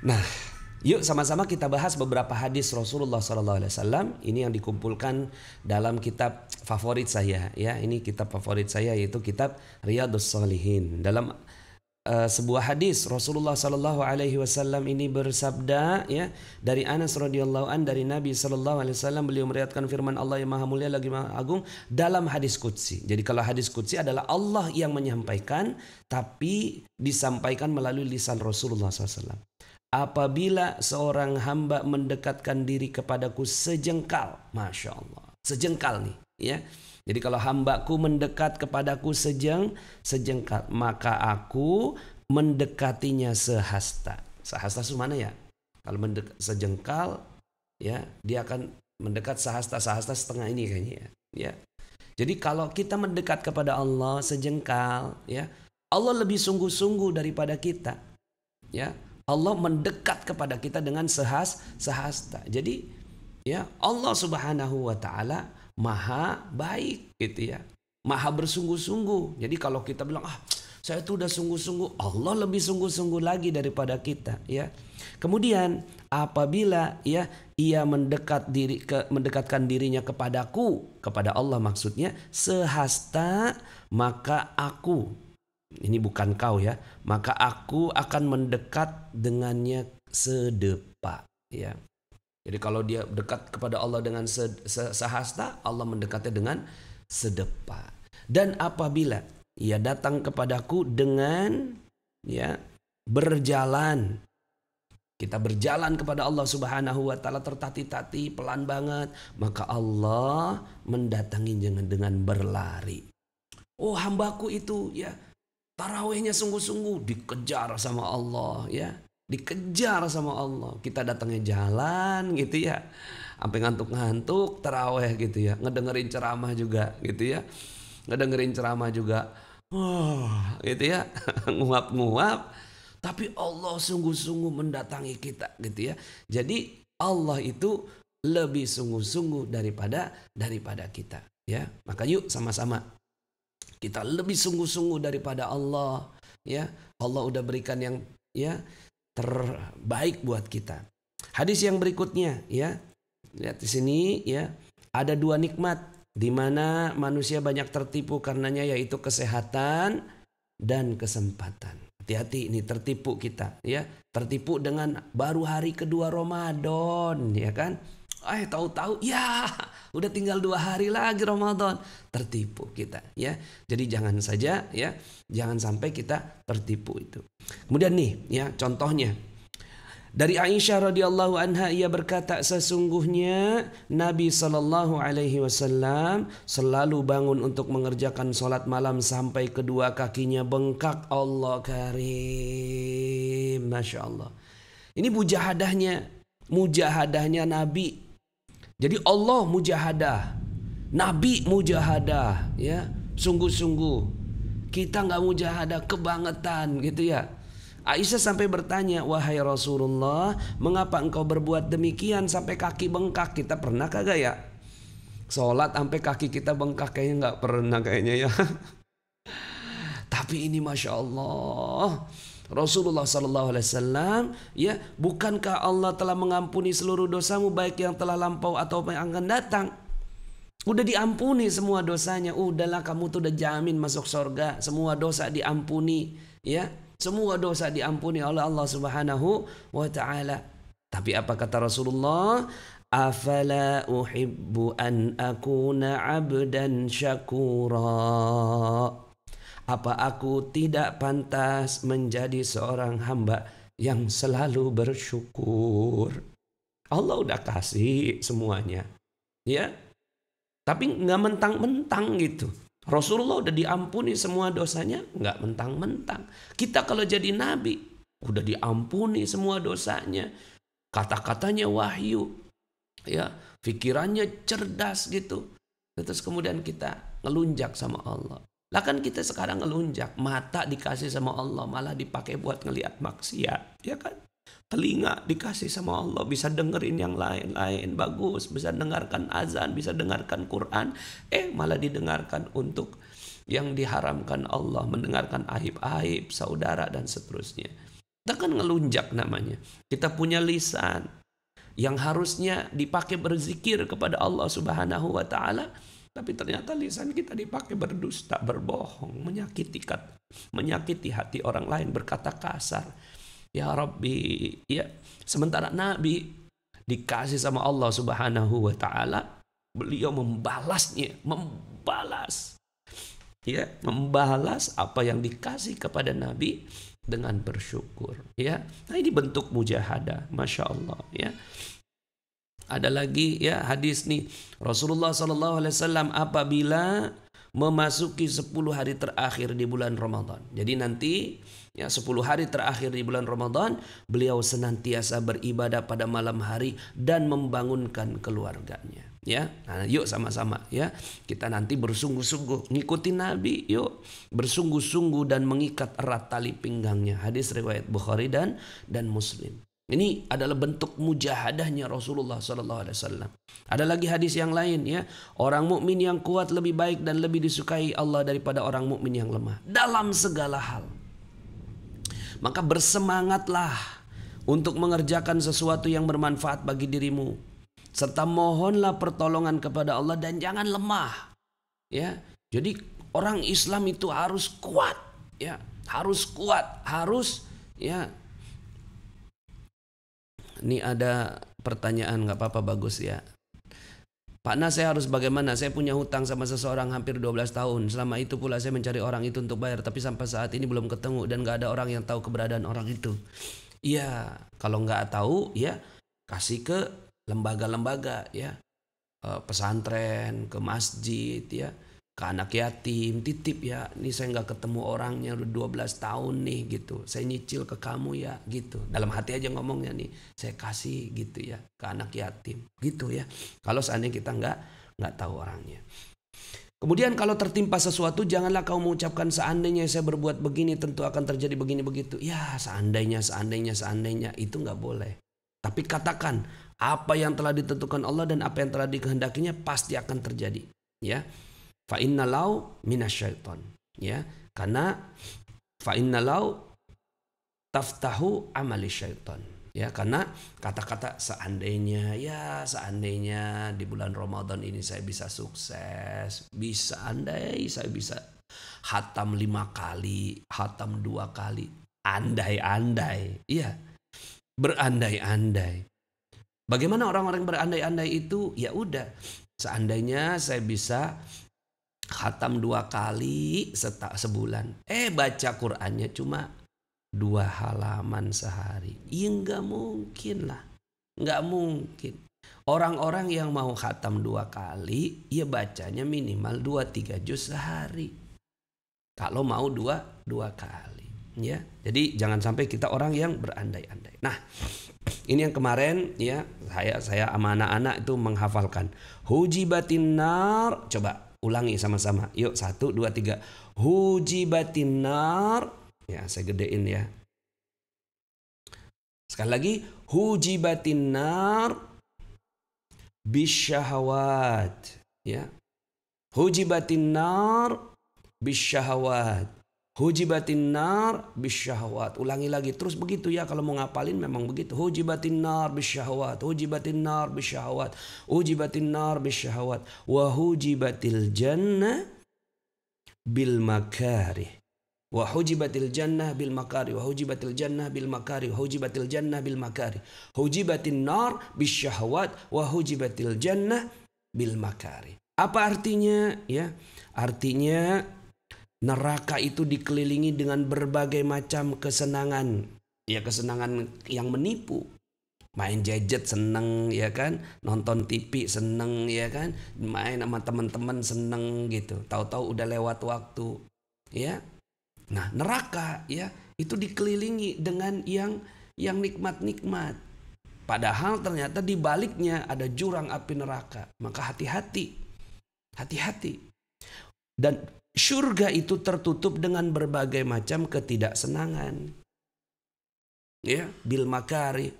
Nah, yuk sama-sama kita bahas beberapa hadis Rasulullah SAW. Ini yang dikumpulkan dalam kitab favorit saya, ya. Ini kitab favorit saya, yaitu kitab Riyadhus Shalihin. Dalam sebuah hadis Rasulullah Sallallahu Alaihi Wasallam ini bersabda, ya, dari Anas radhiyallahu an, dari Nabi Sallallahu Alaihi Wasallam, beliau meriwayatkan firman Allah yang maha mulia lagi maha agung dalam hadis qudsi. Jadi kalau hadis qudsi adalah Allah yang menyampaikan, tapi disampaikan melalui lisan Rasulullah SAW. Apabila seorang hamba mendekatkan diri kepadaku sejengkal, masya Allah, sejengkal nih, ya. Jadi kalau hambaku mendekat kepadaku sejengkal, maka aku mendekatinya sehasta. Sehasta itu mana ya? Kalau mendekat sejengkal, ya, dia akan mendekat sehasta setengah ini kayaknya, ya. Jadi kalau kita mendekat kepada Allah sejengkal, ya, Allah lebih sungguh-sungguh daripada kita, ya. Allah mendekat kepada kita dengan sehasta. Jadi, ya, Allah Subhanahu wa taala maha baik, gitu ya. Maha bersungguh-sungguh. Jadi kalau kita bilang, saya tuh udah sungguh-sungguh, Allah lebih sungguh-sungguh lagi daripada kita, ya. Kemudian apabila, ya, ia mendekatkan dirinya kepadaku, kepada Allah maksudnya, sehasta, maka aku, ini bukan kau, ya, maka aku akan mendekat dengannya sedepa, ya. Jadi kalau dia dekat kepada Allah dengan sehasta, Allah mendekatnya dengan sedepa. Dan apabila ia datang kepadaku dengan, ya, berjalan, kita berjalan kepada Allah Subhanahu wa taala tertati-tati, pelan banget, maka Allah mendatangi dengan berlari. Oh, hambaku itu, ya, tarawihnya sungguh-sungguh, dikejar sama Allah, ya. Dikejar sama Allah. Kita datangnya jalan, gitu ya, sampai ngantuk-ngantuk tarawih, gitu ya. Ngedengerin ceramah juga, gitu ya. Ngedengerin ceramah juga, gitu ya. Nguap-nguap. Tapi Allah sungguh-sungguh mendatangi kita, gitu ya. Jadi Allah itu lebih sungguh-sungguh daripada kita, ya. Maka yuk sama-sama kita lebih sungguh-sungguh daripada Allah, ya. Allah udah berikan yang, ya, terbaik buat kita. Hadis yang berikutnya, ya. Lihat di sini, ya. Ada dua nikmat di mana manusia banyak tertipu karenanya, yaitu kesehatan dan kesempatan. Hati-hati, ini tertipu kita, ya. Tertipu dengan baru hari kedua Ramadan, ya kan? Tahu-tahu, ya, udah tinggal 2 hari lagi Ramadan. Tertipu kita, ya. Jadi jangan saja, ya, jangan sampai kita tertipu itu. Kemudian nih, ya, contohnya dari Aisyah radhiyallahu anha, ia berkata, sesungguhnya Nabi sallallahu alaihi wasallam selalu bangun untuk mengerjakan sholat malam sampai kedua kakinya bengkak. Allah karim, masya Allah. Ini mujahadahnya Nabi. Jadi Allah mujahadah, Nabi mujahadah, ya, sungguh-sungguh. Kita nggak mujahadah kebangetan, gitu ya. Aisyah sampai bertanya, wahai Rasulullah, mengapa engkau berbuat demikian sampai kaki bengkak? Kita pernah kagak, ya, sholat sampai kaki kita bengkak? Kayaknya nggak pernah kayaknya, ya. Tapi ini masya Allah, Rasulullah Sallallahu Alaihi Wasallam, ya, bukankah Allah telah mengampuni seluruh dosamu, baik yang telah lampau atau yang akan datang? Udah diampuni semua dosanya. Udahlah, kamu tuh udah jamin masuk surga. Semua dosa diampuni, ya. Semua dosa diampuni oleh Allah Subhanahu wa taala. Tapi apa kata Rasulullah? Afala uhibbu an akuna 'abdan syakura. Apa aku tidak pantas menjadi seorang hamba yang selalu bersyukur? Allah udah kasih semuanya, ya. Tapi nggak mentang-mentang gitu. Rasulullah udah diampuni semua dosanya, nggak mentang-mentang. Kita kalau jadi nabi, udah diampuni semua dosanya. Kata-katanya wahyu, ya, pikirannya cerdas gitu. Terus kemudian kita ngelunjak sama Allah. Lah kan kita sekarang ngelunjak, mata dikasih sama Allah malah dipakai buat ngelihat maksiat, ya kan? Telinga dikasih sama Allah, bisa dengerin yang lain-lain, bagus, bisa dengarkan azan, bisa dengarkan Quran, malah didengarkan untuk yang diharamkan Allah, mendengarkan aib-aib saudara dan seterusnya. Kita kan ngelunjak namanya. Kita punya lisan yang harusnya dipakai berzikir kepada Allah Subhanahu wa taala, tapi ternyata lisan kita dipakai berdusta, berbohong, menyakiti hati orang lain, berkata kasar. Ya Rabbi, ya. Sementara Nabi dikasih sama Allah Subhanahu wa taala, beliau membalas apa yang dikasih kepada Nabi dengan bersyukur, ya. Nah, ini bentuk mujahadah, masya Allah, ya. Ada lagi, ya, hadis nih, Rasulullah SAW apabila memasuki 10 hari terakhir di bulan Ramadan. Jadi nanti, ya, 10 hari terakhir di bulan Ramadan, beliau senantiasa beribadah pada malam hari dan membangunkan keluarganya. Ya, nah, yuk sama-sama, ya, kita nanti bersungguh-sungguh ngikutin Nabi, yuk bersungguh-sungguh dan mengikat erat tali pinggangnya. Hadis riwayat Bukhari dan Muslim. Ini adalah bentuk mujahadahnya Rasulullah SAW. Ada lagi hadis yang lain, ya, orang mukmin yang kuat lebih baik dan lebih disukai Allah daripada orang mukmin yang lemah dalam segala hal. Maka bersemangatlah untuk mengerjakan sesuatu yang bermanfaat bagi dirimu, serta mohonlah pertolongan kepada Allah dan jangan lemah. Ya, jadi orang Islam itu harus kuat, ya, harus, ya. Ini ada pertanyaan, nggak apa-apa, bagus, ya. Pak Nas, saya harus bagaimana? Saya punya hutang sama seseorang hampir 12 tahun. Selama itu pula saya mencari orang itu untuk bayar, tapi sampai saat ini belum ketemu dan nggak ada orang yang tahu keberadaan orang itu. Iya, kalau nggak tahu, ya, kasih ke lembaga-lembaga, ya, pesantren, ke masjid, ya, ke anak yatim, titip, ya, ini saya nggak ketemu orangnya udah 12 tahun nih, gitu, saya nyicil ke kamu, ya, gitu, dalam hati aja ngomongnya nih, saya kasih gitu, ya, ke anak yatim, gitu, ya, kalau seandainya kita nggak tahu orangnya. Kemudian kalau tertimpa sesuatu, janganlah kau mengucapkan seandainya saya berbuat begini tentu akan terjadi begini begitu. Ya, seandainya itu nggak boleh. Tapi katakan apa yang telah ditentukan Allah dan apa yang telah dikehendakinya pasti akan terjadi, ya. Fa innalau minasyaiton, ya, karena fa innalau taftahu amali syaiton, ya, karena kata-kata seandainya, ya, seandainya di bulan Ramadan ini saya bisa sukses, saya bisa hatam 5 kali, hatam 2 kali, andai-andai, iya, berandai-andai. Bagaimana orang-orang berandai-andai itu? Ya udah, seandainya saya bisa khatam 2 kali sebulan. Baca Qur'annya cuma 2 halaman sehari. Ya nggak mungkin lah. Nggak mungkin. Orang-orang yang mau khatam 2 kali, ya bacanya minimal 2-3 juz sehari. Kalau mau 2 kali. Ya, jadi jangan sampai kita orang yang berandai-andai. Nah, ini yang kemarin, ya, saya sama anak-anak itu menghafalkan. Hujibatin nar. Coba ulangi sama-sama. Yuk, 1, 2, 3. Hujibatin nar. Ya, saya gedein, ya. Sekali lagi. Hujibatin nar bisyahawat. Ya. Hujibatin nar bisyahawat. Hujibatin nar bisyahawat. Ulangi lagi terus begitu, ya, kalau mau ngapalin memang begitu. Hujibatin nar bisyahawat. Hujibatin nar bisyahawat. Hujibatin nar bisyahawat. Wa hujibatil jannah bil makarih. Wa hujibatil jannah bil makarih. Wa hujibatil jannah bil makarih. Wa hujibatil jannah bil makarih. Hujibatin nar bisyahawat. Wa hujibatil jannah bil makarih. Apa artinya? Ya, artinya neraka itu dikelilingi dengan berbagai macam kesenangan. Ya, kesenangan yang menipu. Main gadget seneng, ya kan? Nonton TV seneng, ya kan? Main sama teman-teman seneng gitu. Tahu-tahu udah lewat waktu, ya. Nah, neraka, ya, itu dikelilingi dengan yang nikmat-nikmat. Padahal ternyata di baliknya ada jurang api neraka. Maka hati-hati. Hati-hati. Dan surga itu tertutup dengan berbagai macam ketidaksenangan. Ya, bil makari.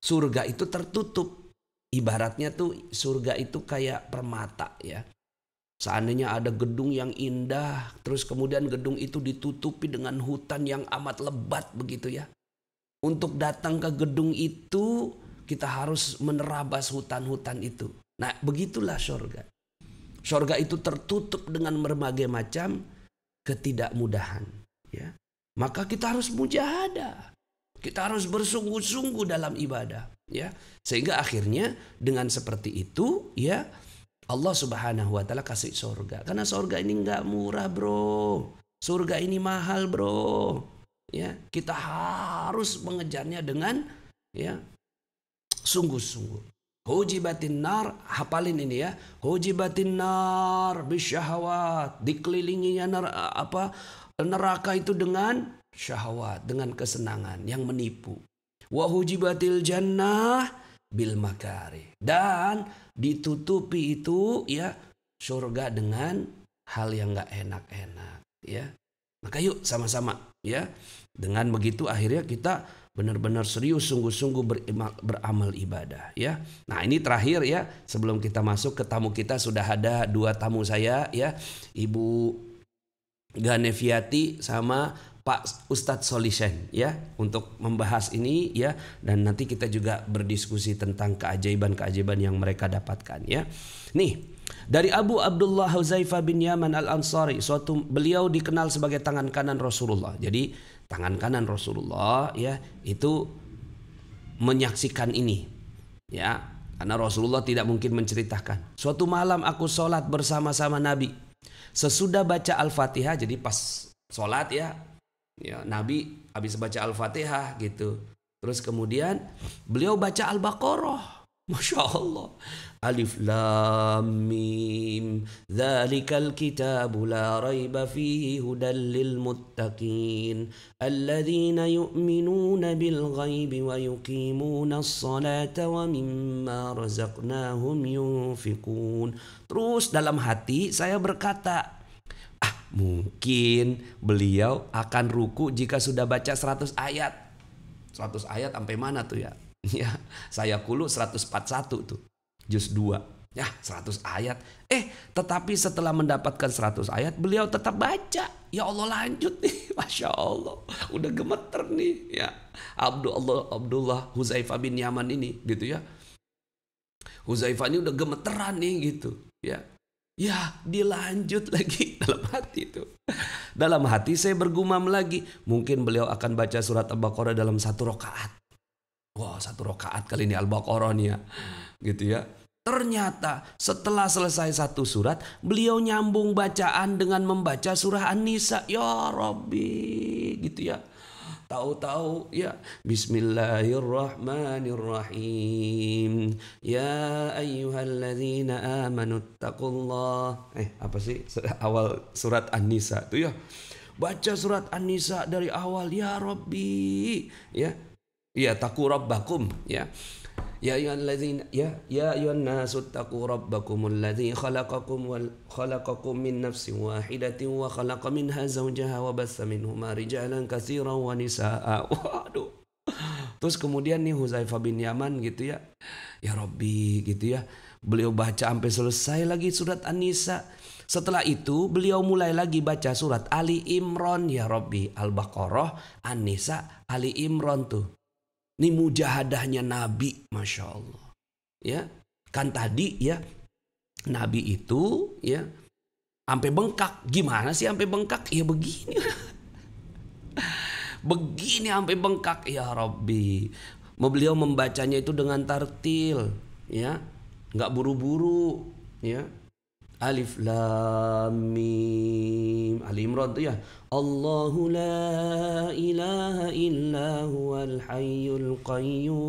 Surga itu tertutup. Ibaratnya tuh surga itu kayak permata, ya. Seandainya ada gedung yang indah, terus kemudian gedung itu ditutupi dengan hutan yang amat lebat begitu ya. Untuk datang ke gedung itu kita harus menerabas hutan-hutan itu. Nah, begitulah surga. Surga itu tertutup dengan berbagai macam ketidakmudahan, ya. Maka kita harus mujahadah. Kita harus bersungguh-sungguh dalam ibadah, ya. Sehingga akhirnya dengan seperti itu, ya, Allah Subhanahu wa taala kasih surga. Karena surga ini enggak murah, Bro. Surga ini mahal, Bro. Ya, kita harus mengejarnya dengan ya sungguh-sungguh. Hujibatin nar, hafalin ini ya. Hujibatin nar bisyahawat, dikelilinginya neraka itu dengan syahwat, dengan kesenangan yang menipu. Wa hujibatil jannah bil makari, dan ditutupi itu ya surga dengan hal yang enggak enak-enak, ya. Maka yuk sama-sama ya. Dengan begitu akhirnya kita benar-benar serius sungguh-sungguh beramal ibadah ya. Nah, ini terakhir ya, sebelum kita masuk ke tamu kita, sudah ada dua tamu saya ya, Ibu Ganeviati sama Pak Ustadz Solishen ya, untuk membahas ini ya, dan nanti kita juga berdiskusi tentang keajaiban-keajaiban yang mereka dapatkan ya. Nih, dari Abu Abdullah Huzaifah bin Yaman Al-Ansari, beliau dikenal sebagai tangan kanan Rasulullah. Jadi tangan kanan Rasulullah ya itu menyaksikan ini ya, karena Rasulullah tidak mungkin menceritakan. Suatu malam aku sholat bersama-sama Nabi. Sesudah baca Al-Fatihah, jadi pas sholat ya Nabi habis baca Al-Fatihah gitu. Terus kemudian beliau baca Al-Baqarah. Masya Allah. Alif lam mim dzalikal kitabu la raiba fihi hudal lil muttaqin alladzina yu'minuna bil ghaibi wa yuqimuna as-salata wa mimma razaqnahum yunfiqun. Terus dalam hati saya berkata, mungkin beliau akan ruku jika sudah baca 100 ayat. 100 ayat sampai mana tuh ya? Ya, saya kulu 141 tuh. Juz 2. Ya, 100 ayat. Tetapi setelah mendapatkan 100 ayat, beliau tetap baca. Ya Allah, lanjut nih. Masya Allah. Udah gemeter nih ya. Abdullah Huzaifah bin Yaman ini gitu ya. Huzaifah ini udah gemeteran nih gitu ya. Ya, dilanjut lagi dalam hati itu. Dalam hati saya bergumam lagi, mungkin beliau akan baca surat Al-Baqarah dalam satu rakaat. Wah, satu rakaat kali ini Al-Baqarah nih ya. Gitu ya. Ternyata setelah selesai satu surat, beliau nyambung bacaan dengan membaca surah An-Nisa. Ya Rabbi, gitu ya. Tahu-tahu ya, Bismillahirrahmanirrahim. Ya ayyuhalladzina amanu taqullah. Apa sih awal surat An-Nisa itu ya? Baca surat An-Nisa dari awal, ya Rabbi, ya. Ya, taqu rabbakum ya. Ya ayyuhalladzina ya ayyuhan nasu taqu rabbakumul ladzi khalaqakum min nafsin wahidatin wa khalaqa minha zawjaha wa bassa minhuma rijalan katsiran wa nisaa. Waduh. Terus kemudian nih Huzaifah bin Yaman gitu ya. Ya Rabbi gitu ya. Beliau baca sampai selesai lagi surat An-Nisa. Setelah itu beliau mulai lagi baca surat Ali Imran, ya Rabbi, Al-Baqarah, An-Nisa, Ali Imran tuh. Ini mujahadahnya Nabi, Masya Allah. Ya, kan tadi ya, Nabi itu ya sampai bengkak. Gimana sih sampai bengkak? Ya begini. Begini sampai bengkak, ya Rabbi. Beliau membacanya itu dengan tartil, ya, nggak buru-buru, ya. Alif lam mim. Ali Imran tuh ya. Allahu la ilaha illa huwal hayyul qayyum.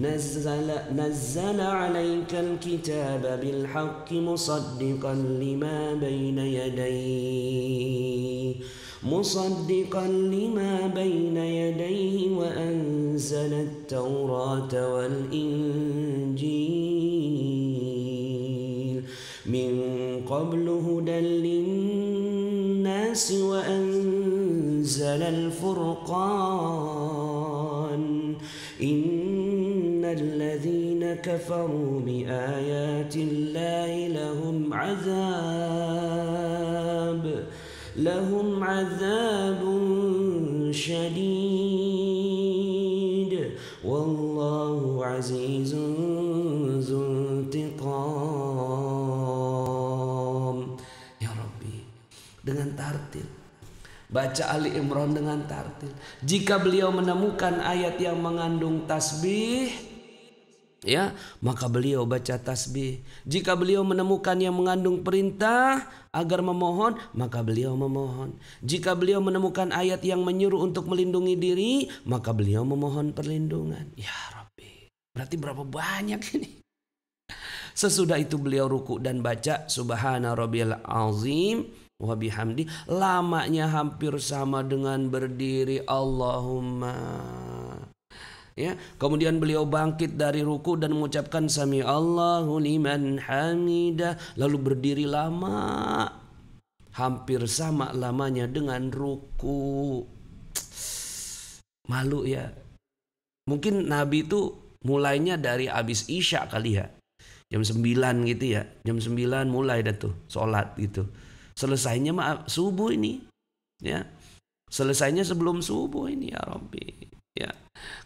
Nazzala 'alaikal kitaba bil haqqi musaddiqan lima bayna yadayhi. مصدقا لما بين يديه وأنزل التوراة والإنجيل من قبل هدى للناس وأنزل الفرقان إن الذين كفروا بآيات الله لهم عذاب شديد والله عزيز ذو انتقام. Ya Rabbi, dengan tartil baca Ali Imran dengan tartil. Jika beliau menemukan ayat yang mengandung tasbih, ya, maka beliau baca tasbih. Jika beliau menemukan yang mengandung perintah agar memohon, maka beliau memohon. Jika beliau menemukan ayat yang menyuruh untuk melindungi diri, maka beliau memohon perlindungan. Ya Rabbi, berarti berapa banyak ini? Sesudah itu beliau ruku dan baca Subhana Rabbiyal Azim wa bihamdi, lamanya hampir sama dengan berdiri Allahumma. Ya, kemudian beliau bangkit dari ruku dan mengucapkan Sami Allahu liman hamidah, lalu berdiri lama hampir sama lamanya dengan ruku. Malu ya. Mungkin Nabi itu mulainya dari habis Isya kali ya. Jam 9 gitu ya. Jam 9 mulai dah tuh sholat gitu. Selesainya subuh ini. Ya. Selesainya sebelum subuh ini ya Rabbi. Ya.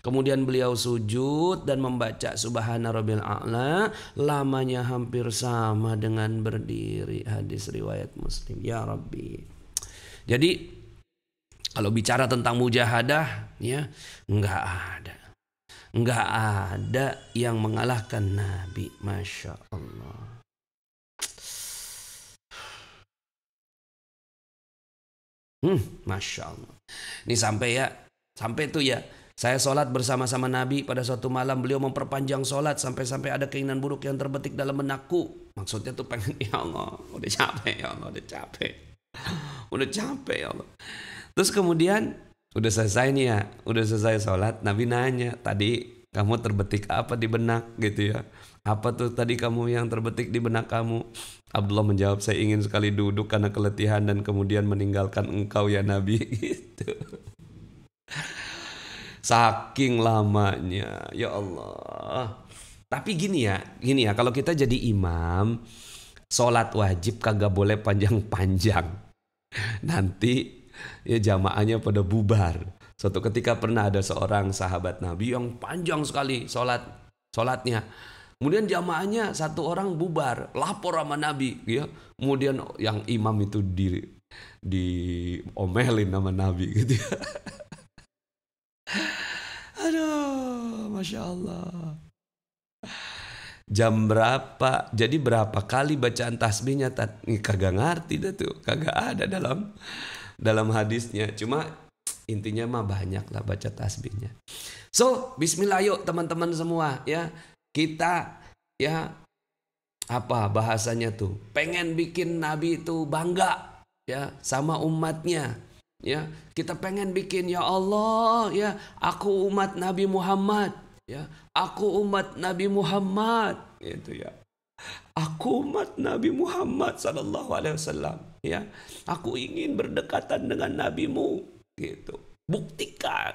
Kemudian beliau sujud dan membaca Subhana Rabbil A'la, lamanya hampir sama dengan berdiri. Hadis riwayat Muslim. Ya Rabbi. Jadi kalau bicara tentang mujahadah, ya, enggak ada yang mengalahkan Nabi. Masya Allah. Masya Allah. Ini sampai tuh ya. Saya sholat bersama-sama Nabi pada suatu malam. Beliau memperpanjang sholat sampai ada keinginan buruk yang terbetik dalam benakku. Maksudnya tuh pengen, ya Allah, udah capek ya Allah, udah capek ya Allah. Terus kemudian udah selesai nih ya, udah selesai sholat. Nabi nanya, tadi kamu terbetik apa di benak gitu ya? Apa tuh tadi kamu yang terbetik di benak kamu? Abdullah menjawab, saya ingin sekali duduk karena keletihan dan kemudian meninggalkan engkau ya Nabi. Gitu. Saking lamanya, ya Allah. Tapi gini ya, kalau kita jadi imam, sholat wajib kagak boleh panjang-panjang. Nanti ya jamaahnya pada bubar. Suatu ketika pernah ada seorang sahabat Nabi yang panjang sekali sholatnya. Kemudian jamaahnya satu orang bubar, lapor sama Nabi, ya. Kemudian yang imam itu diomelin sama Nabi gitu ya. Aduh, Masya Allah. Jam berapa? Jadi berapa kali bacaan tasbihnya? Kagak ngerti dah tuh, kagak ada dalam hadisnya. Cuma intinya mah banyak lah baca tasbihnya. So, bismillah yuk teman-teman semua ya. Kita ya apa bahasanya tuh? Pengen bikin Nabi itu bangga ya sama umatnya. Ya, kita pengen bikin ya Allah ya, aku umat Nabi Muhammad ya. Aku umat Nabi Muhammad gitu ya. Aku umat Nabi Muhammad sallallahu alaihi wasallam ya. Aku ingin berdekatan dengan nabimu gitu. Buktikan